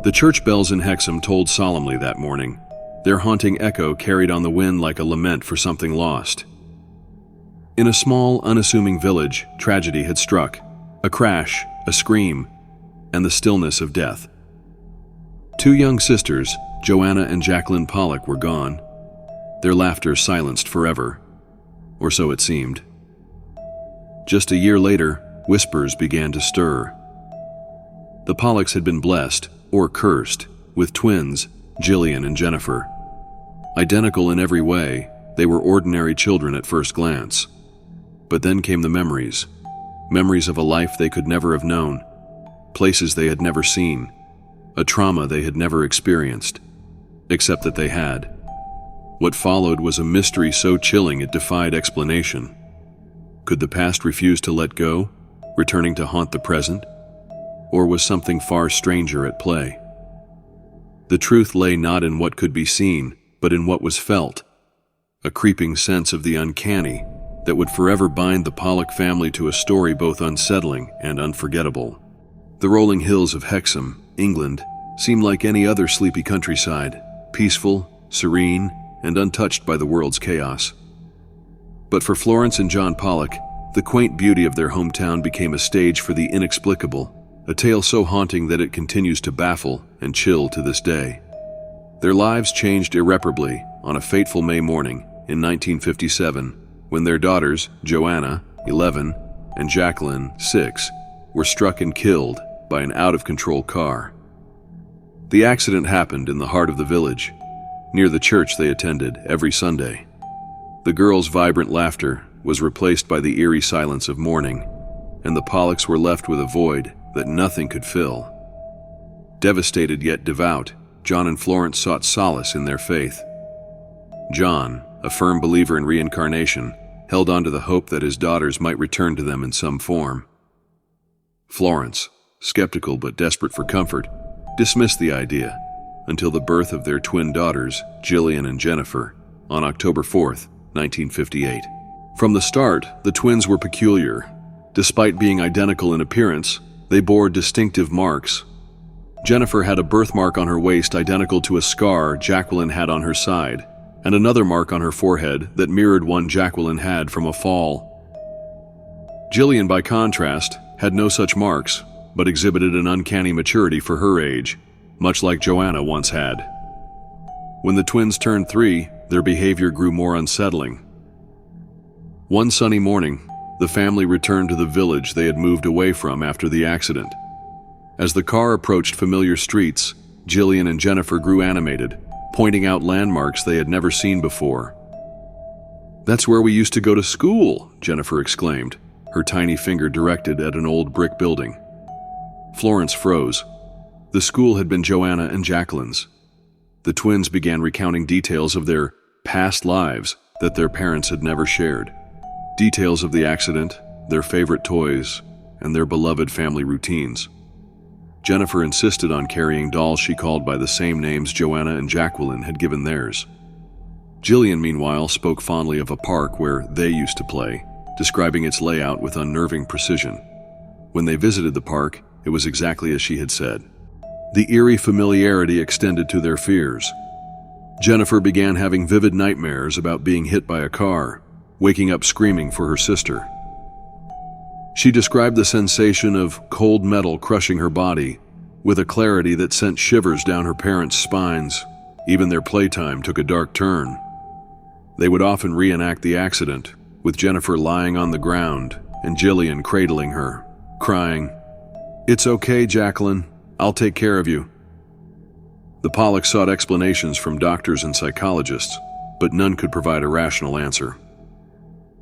The church bells in Hexum tolled solemnly that morning, their haunting echo carried on the wind like a lament for something lost. In a small, unassuming village, tragedy had struck. A crash, a scream, and the stillness of death. Two young sisters, Joanna and Jacqueline Pollock, were gone, their laughter silenced forever, or so it seemed. Just a year later, whispers began to stir. The Pollocks had been blessed, or cursed, with twins, Gillian and Jennifer. Identical in every way, they were ordinary children at first glance. But then came the memories of a life they could never have known, places they had never seen, a trauma they had never experienced, except that they had. What followed was a mystery so chilling it defied explanation. Could the past refuse to let go, returning to haunt the present? Or was something far stranger at play? The truth lay not in what could be seen, but in what was felt, a creeping sense of the uncanny that would forever bind the Pollock family to a story both unsettling and unforgettable. The rolling hills of Hexum, England, seemed like any other sleepy countryside, peaceful, serene, and untouched by the world's chaos. But for Florence and John Pollock, the quaint beauty of their hometown became a stage for the inexplicable, a tale so haunting that it continues to baffle and chill to this day. Their lives changed irreparably on a fateful May morning in 1957, when their daughters, Joanna, 11, and Jacqueline, 6, were struck and killed by an out-of-control car. The accident happened in the heart of the village, near the church they attended every Sunday. The girls' vibrant laughter was replaced by the eerie silence of mourning, and the Pollocks were left with a void that nothing could fill. Devastated yet devout, John and Florence sought solace in their faith. John, a firm believer in reincarnation, held on to the hope that his daughters might return to them in some form. Florence, skeptical but desperate for comfort, dismissed the idea until the birth of their twin daughters, Gillian and Jennifer, on October 4th, 1958. From the start, the twins were peculiar. Despite being identical in appearance, they bore distinctive marks. Jennifer had a birthmark on her waist identical to a scar Jacqueline had on her side, and another mark on her forehead that mirrored one Jacqueline had from a fall. Gillian, by contrast, had no such marks, but exhibited an uncanny maturity for her age, much like Joanna once had. When the twins turned 3, their behavior grew more unsettling. One sunny morning, the family returned to the village they had moved away from after the accident. As the car approached familiar streets, Gillian and Jennifer grew animated, pointing out landmarks they had never seen before. "That's where we used to go to school," Jennifer exclaimed, her tiny finger directed at an old brick building. Florence froze. The school had been Joanna and Jacqueline's. The twins began recounting details of their past lives that their parents had never shared. Details of the accident, their favorite toys, and their beloved family routines. Jennifer insisted on carrying dolls she called by the same names Joanna and Jacqueline had given theirs. Gillian, meanwhile, spoke fondly of a park where they used to play, describing its layout with unnerving precision. When they visited the park, it was exactly as she had said. The eerie familiarity extended to their fears. Jennifer began having vivid nightmares about being hit by a car, waking up screaming for her sister. She described the sensation of cold metal crushing her body with a clarity that sent shivers down her parents' spines. Even their playtime took a dark turn. They would often reenact the accident, with Jennifer lying on the ground and Gillian cradling her, crying, "It's okay, Jacqueline. I'll take care of you." The Pollocks sought explanations from doctors and psychologists, but none could provide a rational answer.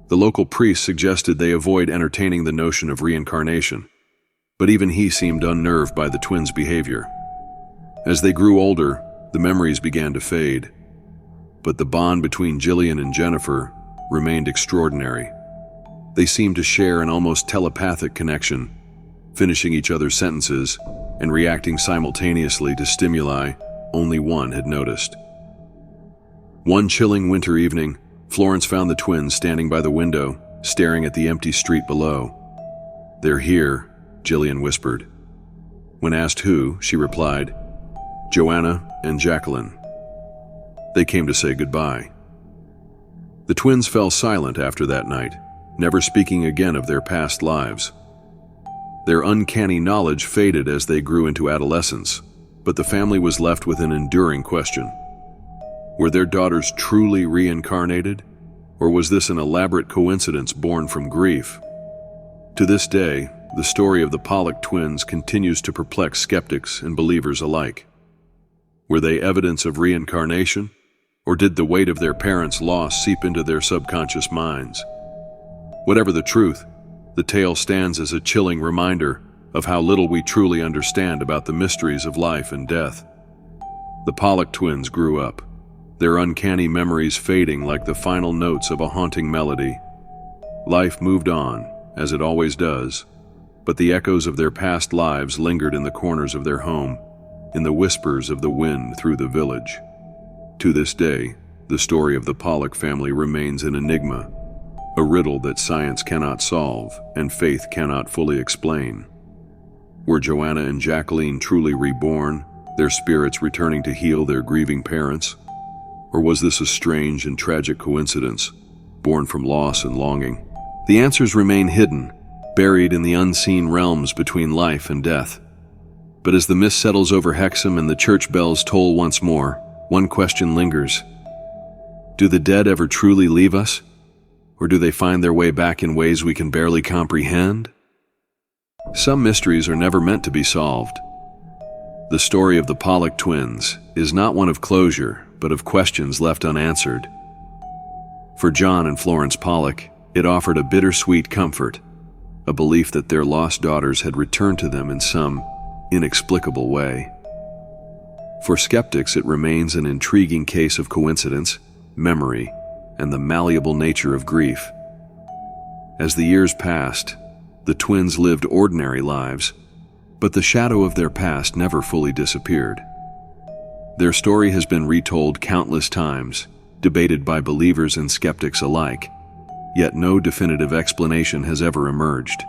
The local priest suggested they avoid entertaining the notion of reincarnation, but even he seemed unnerved by the twins' behavior. As they grew older, the memories began to fade, but the bond between Gillian and Jennifer remained extraordinary. They seemed to share an almost telepathic connection, finishing each other's sentences and reacting simultaneously to stimuli only one had noticed. One chilling winter evening, Florence found the twins standing by the window, staring at the empty street below. "They're here," Gillian whispered. When asked who, she replied, Joanna and Jacqueline. They came to say goodbye. The twins fell silent after that night, never speaking again of their past lives. Their uncanny knowledge faded as they grew into adolescence, but the family was left with an enduring question. Were their daughters truly reincarnated, or was this an elaborate coincidence born from grief? To this day, the story of the Pollock twins continues to perplex skeptics and believers alike. Were they evidence of reincarnation, or did the weight of their parents' loss seep into their subconscious minds? Whatever the truth, the tale stands as a chilling reminder of how little we truly understand about the mysteries of life and death. The Pollock twins grew up, their uncanny memories fading like the final notes of a haunting melody. Life moved on, as it always does, but the echoes of their past lives lingered in the corners of their home, in the whispers of the wind through the village. To this day, the story of the Pollock family remains an enigma, a riddle that science cannot solve and faith cannot fully explain. Were Joanna and Jacqueline truly reborn, their spirits returning to heal their grieving parents? Or was this a strange and tragic coincidence, born from loss and longing? The answers remain hidden, buried in the unseen realms between life and death. But as the mist settles over Hexum and the church bells toll once more, one question lingers. Do the dead ever truly leave us? Or do they find their way back in ways we can barely comprehend? Some mysteries are never meant to be solved. The story of the Pollock twins is not one of closure, but of questions left unanswered. For John and Florence Pollock, it offered a bittersweet comfort, a belief that their lost daughters had returned to them in some inexplicable way. For skeptics, it remains an intriguing case of coincidence, memory, and the malleable nature of grief. As the years passed, the twins lived ordinary lives, but the shadow of their past never fully disappeared. Their story has been retold countless times, debated by believers and skeptics alike, yet no definitive explanation has ever emerged.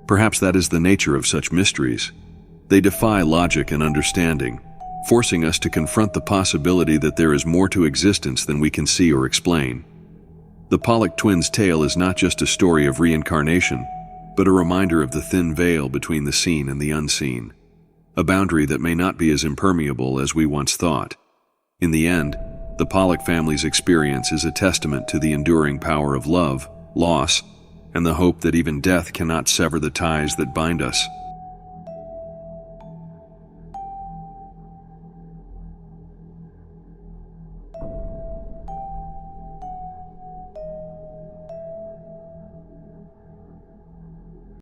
Perhaps that is the nature of such mysteries. They defy logic and understanding, forcing us to confront the possibility that there is more to existence than we can see or explain. The Pollock twins' tale is not just a story of reincarnation, but a reminder of the thin veil between the seen and the unseen, a boundary that may not be as impermeable as we once thought. In the end, the Pollock family's experience is a testament to the enduring power of love, loss, and the hope that even death cannot sever the ties that bind us.